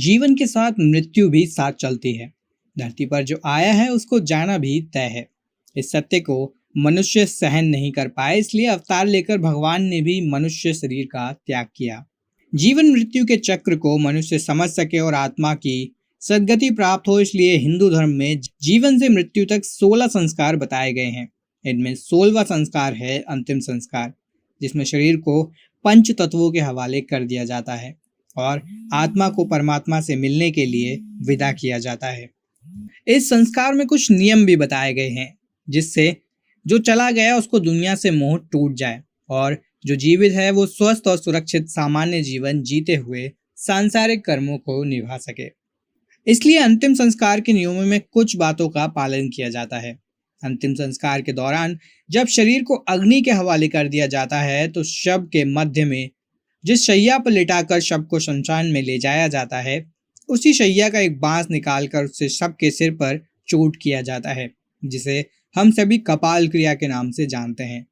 जीवन के साथ मृत्यु भी साथ चलती है। धरती पर जो आया है उसको जाना भी तय है। इस सत्य को मनुष्य सहन नहीं कर पाए, इसलिए अवतार लेकर भगवान ने भी मनुष्य शरीर का त्याग किया। जीवन मृत्यु के चक्र को मनुष्य समझ सके और आत्मा की सद्गति प्राप्त हो, इसलिए हिंदू धर्म में जीवन से मृत्यु तक 16 संस्कार बताए गए हैं। इनमें 16वां संस्कार है अंतिम संस्कार, जिसमें शरीर को पंच तत्वों के हवाले कर दिया जाता है और आत्मा को परमात्मा से मिलने के लिए विदा किया जाता है। इस संस्कार में कुछ नियम भी बताए गए हैं, जिससे जो चला गया उसको दुनिया से मोह टूट जाए और जो जीवित है वो स्वस्थ और सुरक्षित सामान्य जीवन जीते हुए सांसारिक कर्मों को निभा सके। इसलिए अंतिम संस्कार के नियमों में कुछ बातों का पालन किया जाता है। अंतिम संस्कार के दौरान जब शरीर को अग्नि के हवाले कर दिया जाता है तो शव के मध्य में जिस शैया पर लिटाकर शव को शमशान में ले जाया जाता है, उसी शैया का एक बांस निकालकर उससे शव के सिर पर चोट किया जाता है, जिसे हम सभी कपाल क्रिया के नाम से जानते हैं।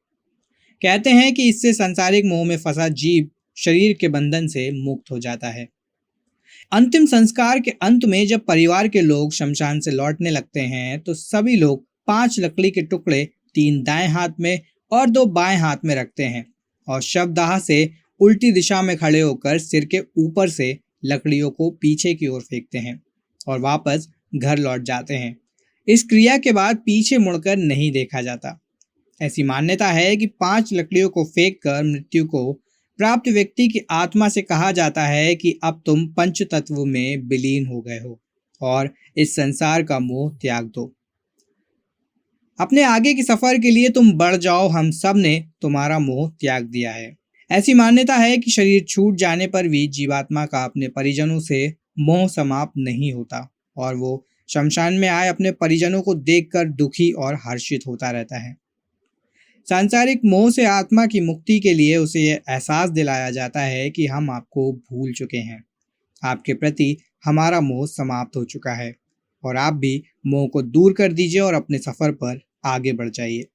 कहते हैं कि इससे सांसारिक मोह में फंसा जीव शरीर के बंधन से मुक्त हो जाता है। अंतिम संस्कार के अंत में जब परिवार के लोग शमशान से लौटने लगते हैं तो सभी लोग 5 लकड़ी के टुकड़े 3 दाएं हाथ में और 2 बाएं हाथ में रखते हैं और शवदाह से उल्टी दिशा में खड़े होकर सिर के ऊपर से लकड़ियों को पीछे की ओर फेंकते हैं और वापस घर लौट जाते हैं। इस क्रिया के बाद पीछे मुड़कर नहीं देखा जाता। ऐसी मान्यता है कि 5 लकड़ियों को फेंककर मृत्यु को प्राप्त व्यक्ति की आत्मा से कहा जाता है कि अब तुम पंच तत्व में विलीन हो गए हो और इस संसार का मोह त्याग दो। अपने आगे की सफर के लिए तुम बढ़ जाओ, हम सब ने तुम्हारा मोह त्याग दिया है। ऐसी मान्यता है कि शरीर छूट जाने पर भी जीवात्मा का अपने परिजनों से मोह समाप्त नहीं होता और वो शमशान में आए अपने परिजनों को देखकर दुखी और हर्षित होता रहता है। सांसारिक मोह से आत्मा की मुक्ति के लिए उसे यह एहसास दिलाया जाता है कि हम आपको भूल चुके हैं, आपके प्रति हमारा मोह समाप्त हो चुका है और आप भी मोह को दूर कर दीजिए और अपने सफर पर आगे बढ़ जाइए।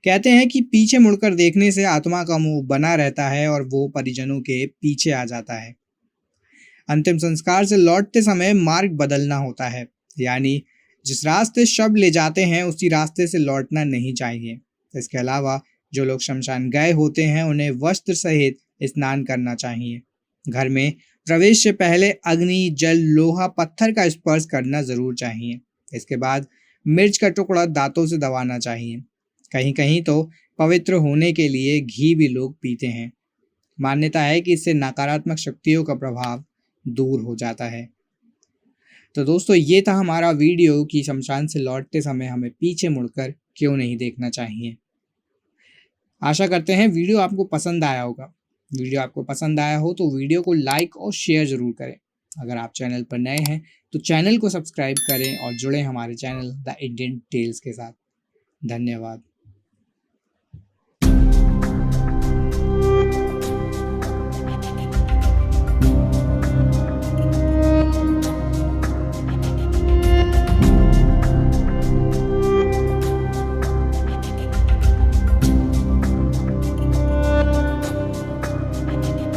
कहते हैं कि पीछे मुड़कर देखने से आत्मा का मोह बना रहता है और वो परिजनों के पीछे आ जाता है। अंतिम संस्कार से लौटते समय मार्ग बदलना होता है, यानी जिस रास्ते शव ले जाते हैं उसी रास्ते से लौटना नहीं चाहिए। इसके अलावा जो लोग शमशान गए होते हैं उन्हें वस्त्र सहित स्नान करना चाहिए। घर में प्रवेश से पहले अग्नि, जल, लोहा, पत्थर का स्पर्श करना जरूर चाहिए। इसके बाद मिर्च का टुकड़ा दांतों से दबाना चाहिए। कहीं कहीं तो पवित्र होने के लिए घी भी लोग पीते हैं। मान्यता है कि इससे नकारात्मक शक्तियों का प्रभाव दूर हो जाता है। तो दोस्तों, ये था हमारा वीडियो कि शमशान से लौटते समय हमें पीछे मुड़कर क्यों नहीं देखना चाहिए। आशा करते हैं वीडियो आपको पसंद आया होगा। वीडियो आपको पसंद आया हो तो वीडियो को लाइक और शेयर ज़रूर करें। अगर आप चैनल पर नए हैं तो चैनल को सब्सक्राइब करें और जुड़ें हमारे चैनल द इंडियन टेल्स के साथ। धन्यवाद।